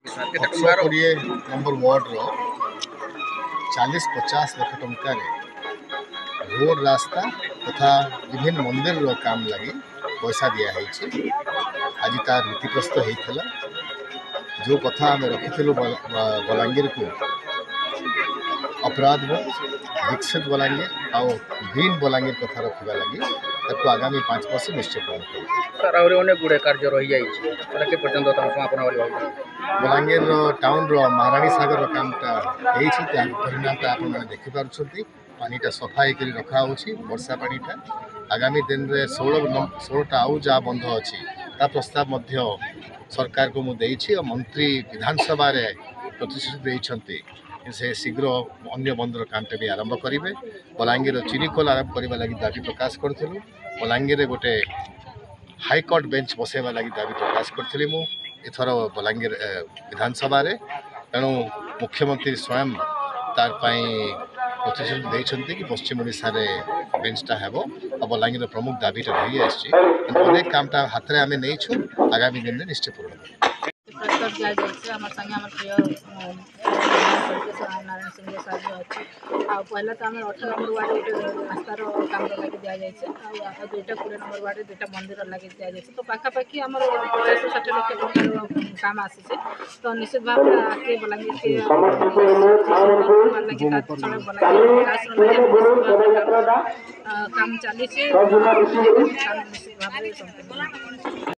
120 number ward रो 40-50 lakh टंकार road रास्ता तथा विभिन्न मंदिर रो काम लगी पैसा दिया आज तार नीतिप्रस्त होता जो कथा आम रखी बलांगीर को अपराध विकसित बलांगीर आउ ग्रीन बलांगीर कथा रखा लगी ताको आगामी 5 वर्ष निश्चय पूर्ण बलांगीर टाउन रो महाराणी सागर कामटा परिणाम आप देखिपुं पानीटा सफा होकर रखा वर्षा पानीटा आगामी दिन में 16टा आउ जहाँ बंध अच्छी प्रस्ताव सरकार को मुझे मंत्री विधानसभा प्रतिश्रुति देते से शीघ्र अन्य बंधर कामटा भी आरंभ करेंगे। बलांगीर चिनिकल आरंभ करने लगी दाबी प्रकाश करूँ। बलांगीर गोटे हाईकोर्ट बेंच बसैवा लगी दाबी प्रकाश करी एथर बलांगीर विधानसभा तेणु मुख्यमंत्री स्वयं तार प्रतिश्रुति देते कि पश्चिम ओडिशा रे बेंचटा हेबो और बलांगीर प्रमुख दाबीटा रही अनेक कामटा हाथ में आम नहीं आगामी दिन में निश्चय पूर्ण प्रस्ताव दिया जाए आम संगे आम प्रिय नारायण सिंह साहब अच्छे पहला तो आम 8 नंबर वार्ड गोटे रास्तार काम लगे दि जाए 2टा 20 नंबर वार्ड 2टा मंदिर लगे दि जाए तो पाखापाखि आम 50-60 लाख टकर काम आसी तो निश्चित भाव में आगे बलांगीर के लगे बलांगीर विकास काम चली निश्चित भाव में संपूर्ण